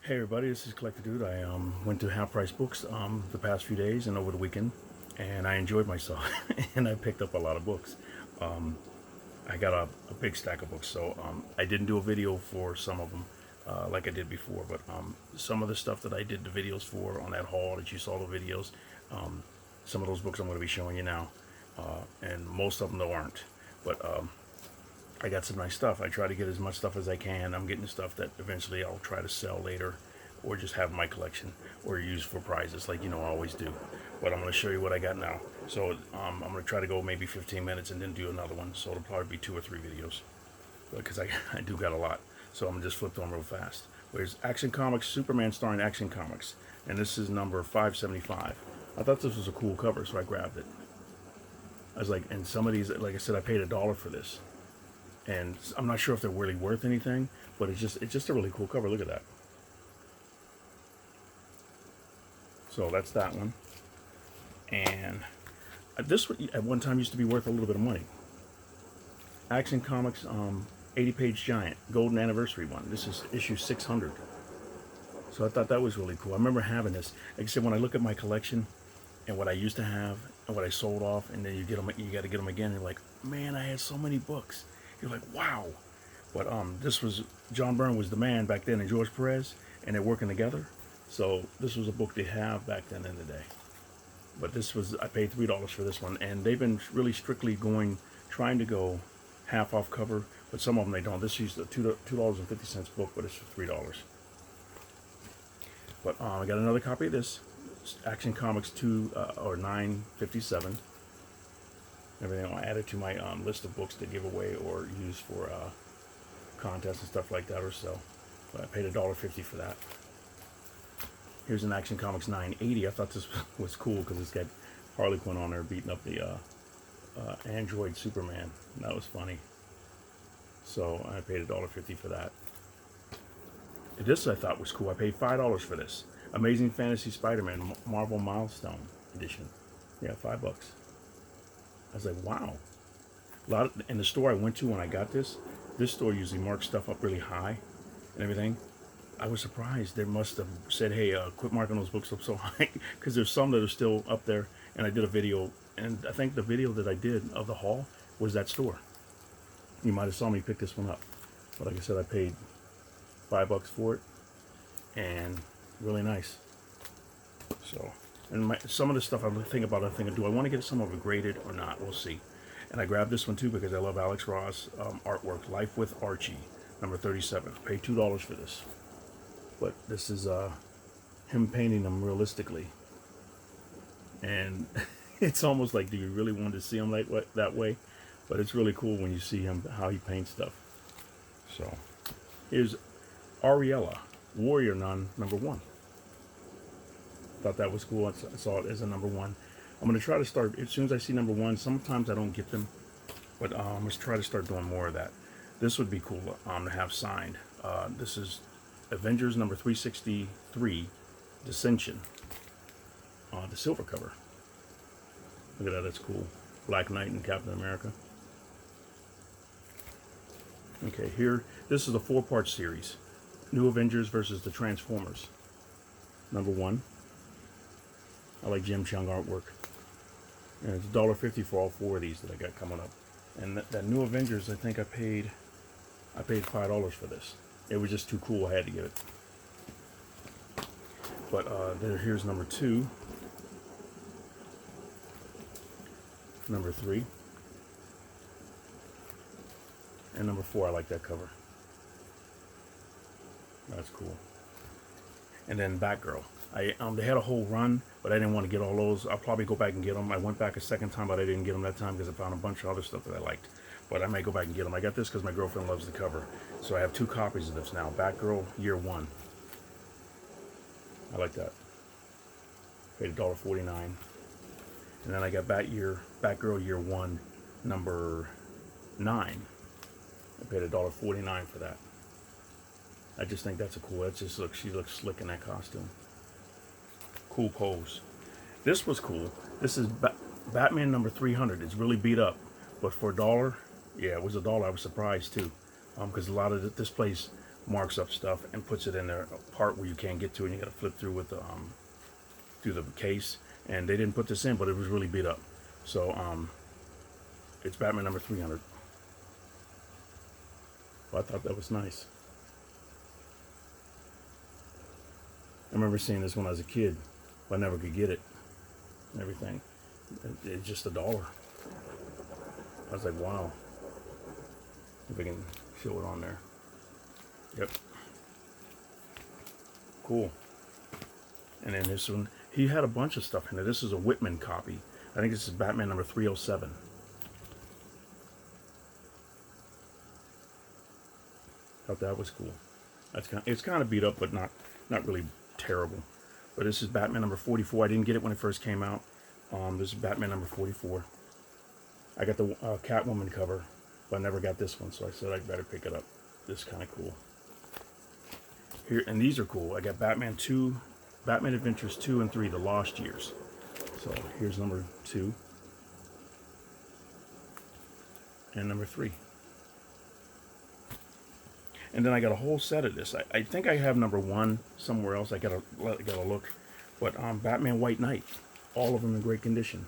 Hey everybody, this is Collector Dude. I went to Half Price Books the past few days and over the weekend, and I enjoyed myself. And I picked up a lot of books. I got a big stack of books, so I didn't do a video for some of them like I did before, but some of the stuff that I did the videos for on that haul that you saw the videos, some of those books I'm going to be showing you now, and most of them though aren't. But I got some nice stuff. I try to get as much stuff as I can. I'm getting stuff that eventually I'll try to sell later or just have in my collection or use for prizes like I always do. But I'm going to show you what I got now. So I'm going to try to go maybe 15 minutes and then do another one. So it'll probably be 2 or 3 videos because I do got a lot. So I'm going to just flip them real fast. There's Action Comics, Superman starring Action Comics. And this is number 575. I thought this was a cool cover, so I grabbed it. I was like, and some of these, like I said, I paid $1 for this. And I'm not sure if they're really worth anything, but it's just a really cool cover. Look at that. So that's that one. And this one at one time used to be worth a little bit of money. Action Comics 80-page giant golden anniversary one. This is issue 600. So I thought that was really cool. I remember having this. Like I said, when I look at my collection and what I used to have and what I sold off, and then you get them, you got to get them again. You're like, man, I had so many books. You're like, wow. But this was, John Byrne was the man back then, and George Perez, and they're working together. So this was a book they have back then in the day. But this was, I paid $3 for this one, and they've been really strictly trying to go half off cover, but some of them they don't. This is a $2.50 book, but it's for $3. But I got another copy of this, Action Comics 2 or 957. Everything I'll add it to my list of books to give away or use for contests and stuff like that or so. But I paid $1.50 for that. Here's an Action Comics 980. I thought this was cool because it's got Harley Quinn on there beating up the android Superman. That was funny. So I paid $1.50 for that. This I thought was cool. I paid $5 for this. Amazing Fantasy Spider-Man Marvel Milestone Edition. Yeah, $5. I was like, wow. In the store I went to when I got this store usually marks stuff up really high and everything. I was surprised. They must have said, hey, quit marking those books up so high, because there's some that are still up there. And I did a video, and I think the video that I did of the haul was that store. You might have saw me pick this one up. But like I said, I paid $5 for it, and really nice. So, and some of the stuff I'm thinking about, I'm thinking, do I want to get some of it graded or not? We'll see. And I grabbed this one too because I love Alex Ross artwork, Life with Archie, number 37. Paid $2 for this. But this is him painting them realistically. And it's almost like, do you really want to see him that way? But it's really cool when you see him, how he paints stuff. So, here's Ariella, Warrior Nun, number 1. Thought that was cool. I saw it as a number 1. I'm going to try to start, as soon as I see number 1, sometimes I don't get them, but I'm going to try to start doing more of that. This would be cool to have signed. This is Avengers number 363, Dissension. The silver cover. Look at that, that's cool. Black Knight and Captain America. Okay, here, this is a 4-part series. New Avengers versus the Transformers. Number 1. I like Jim Chung artwork. And it's $1.50 for all 4 of these that I got coming up. And that New Avengers, I think I paid $5 for this. It was just too cool, I had to get it. But here's number 2. Number 3. And number 4, I like that cover. That's cool. And then Batgirl. They had a whole run, but I didn't want to get all those. I'll probably go back and get them. I went back a second time, but I didn't get them that time because I found a bunch of other stuff that I liked. But I may go back and get them. I got this because my girlfriend loves the cover. So I have 2 copies of this now. Batgirl Year 1. I like that. Paid $1.49. And then I got Batgirl Year 1, number 9. I paid $1.49 for that. I just think that's she looks slick in that costume. Cool pose. This was cool. This is Batman number 300. It's really beat up, but for $1, yeah, it was $1. I was surprised too, because a lot of this place marks up stuff and puts it in there, a part where you can't get to, and you got to flip through with the through the case. And they didn't put this in, but it was really beat up. So it's Batman number 300. Well, I thought that was nice. I remember seeing this when I was a kid, but I never could get it and everything. It's just $1. I was like, wow. If I can show it on there. Yep. Cool. And then this one, he had a bunch of stuff in there. This is a Whitman copy. I think this is Batman number 307. Thought that was cool. It's kind of beat up, but not really terrible. But this is Batman number 44. I didn't get it when it first came out. This is Batman number 44. I got the Catwoman cover, but I never got this one, so I said I'd better pick it up. This is kind of cool. Here, and these are cool. I got Batman Adventures 2 and 3, The Lost Years. So here's number 2 and number 3. And then I got a whole set of this. I think I have number 1 somewhere else. I gotta look. But Batman White Knight, all of them in great condition.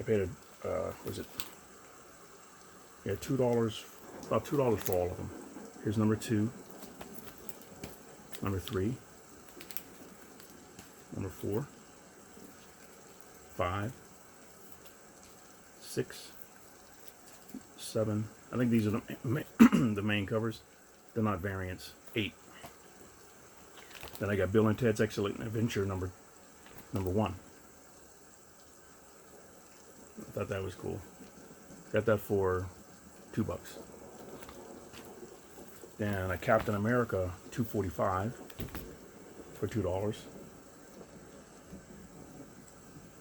I paid was it? Yeah, $2, about $2 for all of them. Here's number 2, number 3, number 4, 5, 6, 7. I think these are the main covers. They're not variants. 8. Then I got Bill and Ted's Excellent Adventure number 1. I thought that was cool. Got that for $2. Then a Captain America 245 for $2.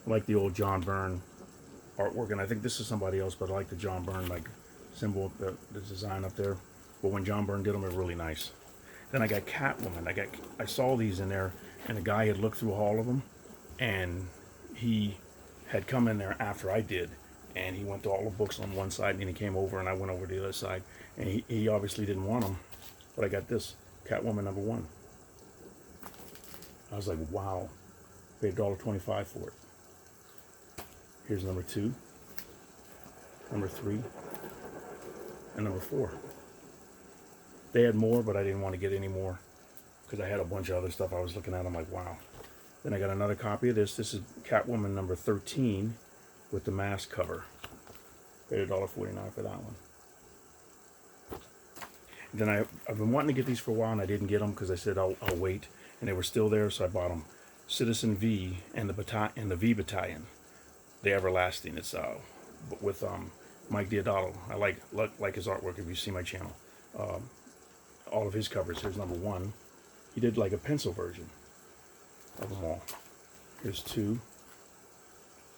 I like the old John Byrne artwork, and I think this is somebody else, but I like the John Byrne like symbol, the design up there. But when John Byrne did them, they're really nice. Then I got Catwoman. I saw these in there, and the guy had looked through all of them, and he had come in there after I did, and he went to all the books on one side, and then he came over, and I went over to the other side, and he obviously didn't want them, but I got this Catwoman number 1. I was like, wow, paid $1.25 for it. Here's number 2, number 3, and number 4. They had more, but I didn't want to get any more because I had a bunch of other stuff I was looking at. I'm like, wow. Then I got another copy of this. This is Catwoman number 13 with the mask cover. Paid $1.49 for that one. Then I've been wanting to get these for a while, and I didn't get them because I said I'll wait, and they were still there, so I bought them. Citizen V and the V Battalion, the Everlasting. It's with Mike Deodato. I like his artwork. If you see my channel, all of his covers. Here's number 1. He did like a pencil version of them all. Here's 2.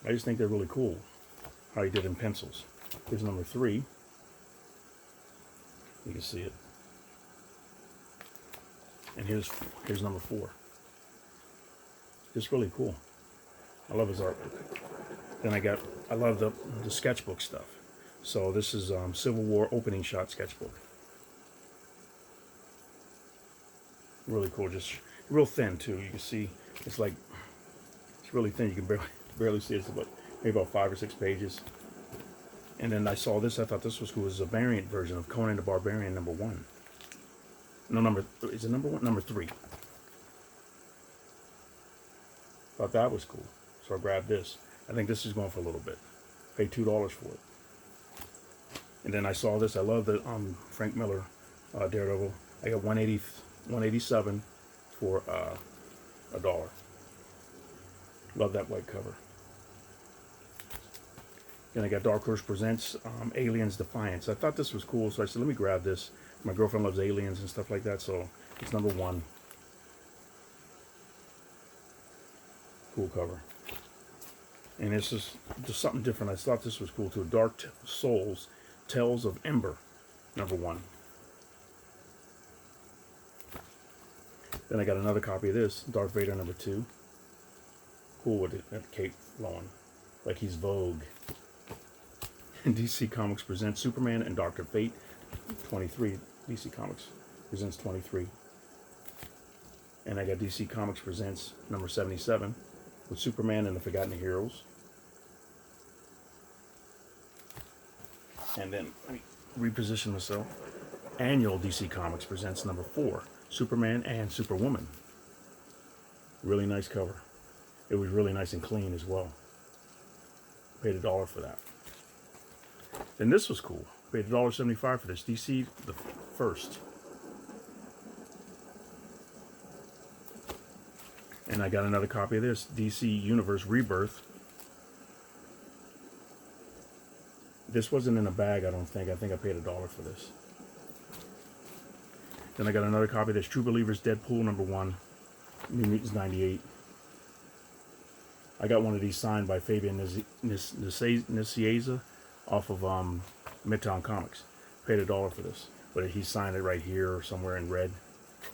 I just think they're really cool how he did in pencils. Here's number 3. You can see it. And here's number 4. Just really cool. I love his artwork. Then I love the sketchbook stuff. So this is Civil War opening shot sketchbook. Really cool, just real thin too. You can see it's really thin. You can barely see it. It's maybe about 5 or 6 pages. And then I saw this. I thought this was cool. It's a variant version of Conan the Barbarian number 1. No, is it number 1? Number 3. Thought that was cool, so I grabbed this. I think this is going for a little bit. Paid $2 for it. And then I saw this. I love the Frank Miller Daredevil. I got 187 for $1. Love that white cover. Then I got Dark Horse Presents Aliens Defiance. I thought this was cool, so I said, let me grab this. My girlfriend loves aliens and stuff like that, so it's number 1. Cool cover. And this is just something different. I thought this was cool too. Dark Souls, Tales of Ember, number 1. Then I got another copy of this, Darth Vader number 2. Cool with that cape flowing, like he's Vogue. And DC Comics presents Superman and Dr. Fate, 23, DC Comics presents 23. And I got DC Comics presents number 77 with Superman and the Forgotten Heroes. And then let me reposition myself. Annual DC Comics presents number 4, Superman and Superwoman. Really nice cover. It was really nice and clean as well. Paid $1 for that. Then this was cool. Paid $1.75 for this. DC the First. And I got another copy of this, DC Universe Rebirth. This wasn't in a bag, I don't think. I think I paid $1 for this. Then I got another copy of this, True Believers Deadpool number 1, New Mutants 98. I got one of these signed by Fabian Nicieza off of Midtown Comics. Paid $1 for this, but he signed it right here or somewhere in red.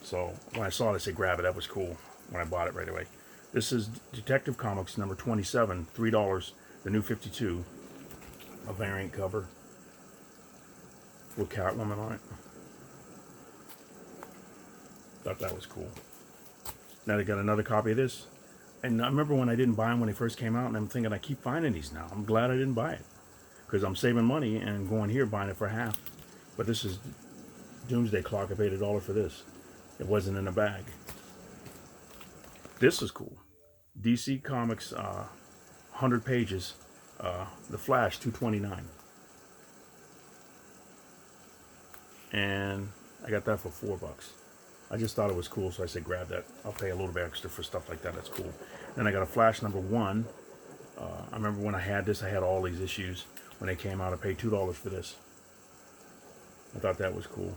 So when I saw it, I said grab it. That was cool when I bought it right away. This is Detective Comics number 27, $3, the new 52, a variant cover with Catwoman on it. Thought that was cool. Now they got another copy of this. And I remember when I didn't buy them when they first came out, and I'm thinking I keep finding these now. I'm glad I didn't buy it because I'm saving money and going here buying it for half. But this is Doomsday Clock. I paid $1 for this. It wasn't in a bag. This is cool. DC Comics, 100 pages. The Flash, $2.29. And I got that for $4. I just thought it was cool, so I said grab that. I'll pay a little bit extra for stuff like that. That's cool. Then I got a Flash number 1. I remember when I had this, I had all these issues. When they came out, I paid $2 for this. I thought that was cool.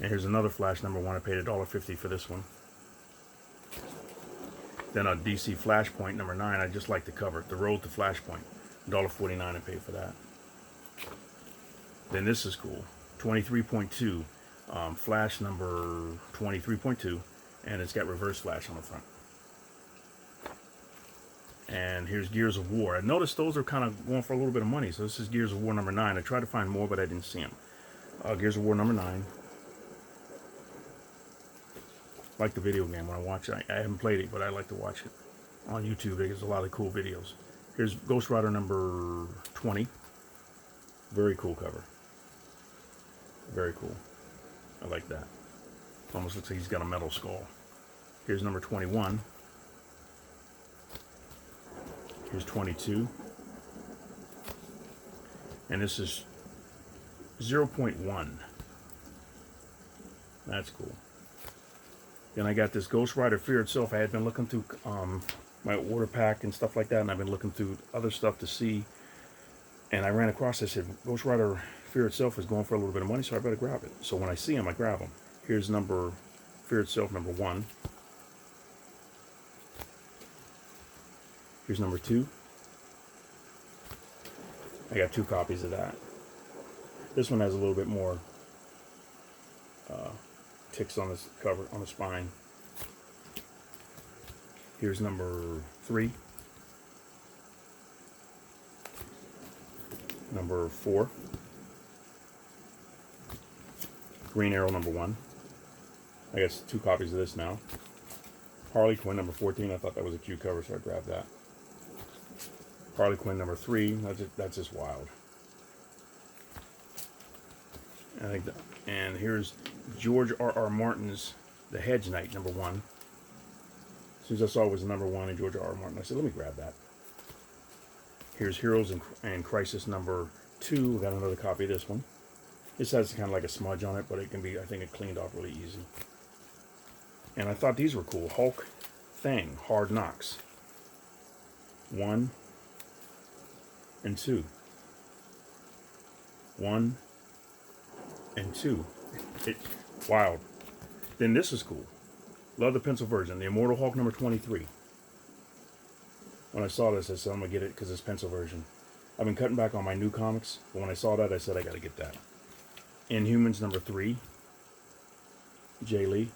And here's another Flash number 1. I paid $1.50 for this one. Then a DC Flashpoint number 9. I just like the cover. The Road to Flashpoint. $1.49 I paid for that. Then this is cool. 23.2. Flash number 23.2. And it's got Reverse Flash on the front. And here's Gears of War. I noticed those are kind of going for a little bit of money. So this is Gears of War number 9. I tried to find more, but I didn't see them. Gears of War number 9. Like the video game when I watch it. I haven't played it, but I like to watch it on YouTube. There's a lot of cool videos. Here's Ghost Rider number 20. Very cool cover. Very cool. I like that. It almost looks like he's got a metal skull. Here's number 21. Here's 22. And this is 0.1. That's cool. Then I got this Ghost Rider Fear Itself. I had been looking through my order pack and stuff like that, and I've been looking through other stuff to see. And I ran across this. I said, Ghost Rider Fear Itself is going for a little bit of money, so I better grab it. So when I see him, I grab him. Here's Fear Itself number 1. Here's number 2. I got 2 copies of that. This one has a little bit more ticks on this cover, on the spine. Here's number 3. Number 4. Green Arrow number 1. I got 2 copies of this now. Harley Quinn number 14. I thought that was a cute cover, so I grabbed that. Harley Quinn number 3. That's just wild. And here's George R.R. Martin's The Hedge Knight number 1. As soon as I saw it was number 1 in George R.R. Martin, I said, let me grab that. Here's Heroes and Crisis number 2. We got another copy of this one. This has kind of like a smudge on it, but it can be, I think, it cleaned off really easy. And I thought these were cool. Hulk Thing, Hard Knocks. 1 and 2. 1 and 2. Wild. Then this is cool. Love the pencil version. The Immortal Hulk number 23. When I saw this, I said, I'm going to get it because it's pencil version. I've been cutting back on my new comics, but when I saw that, I said, I got to get that. Inhumans number 3. Jay Lee.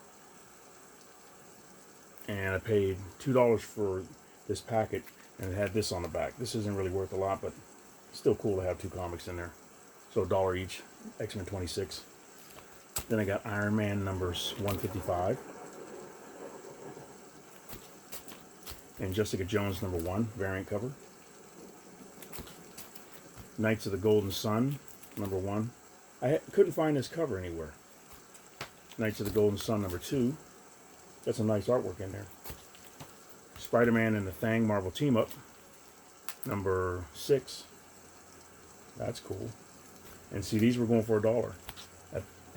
And I paid $2 for this packet, and it had this on the back. This isn't really worth a lot, but still cool to have 2 comics in there. So $1 each. X-Men 26. Then I got Iron Man numbers 155. And Jessica Jones number 1, variant cover. Knights of the Golden Sun number 1. I couldn't find this cover anywhere. Knights of the Golden Sun number 2. Got some nice artwork in there. Spider-Man and the Thing Marvel Team Up number 6. That's cool. And see, these were going for $1.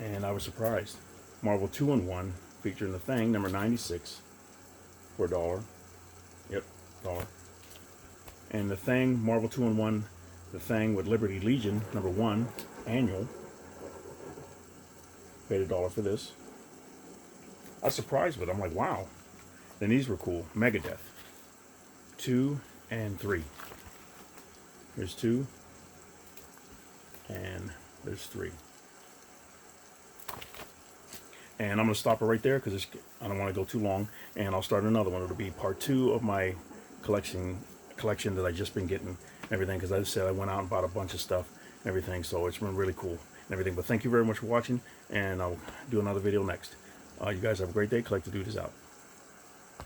And I was surprised. Marvel 2-in-1 featuring the Thing number 96 for $1. Yep, $1. And the Thing Marvel 2-in-1, the Thing with Liberty Legion number 1 annual. Paid $1 for this. I was surprised with it. I'm like, wow. Then these were cool. Megadeth 2 and 3. Here's 2 and there's 3. And I'm going to stop it right there because I don't want to go too long. And I'll start another one. It'll be part 2 of my collection that I just been getting and everything. Because as I said, I went out and bought a bunch of stuff and everything. So it's been really cool and everything. But thank you very much for watching. And I'll do another video next. You guys have a great day. Collector Dude is out.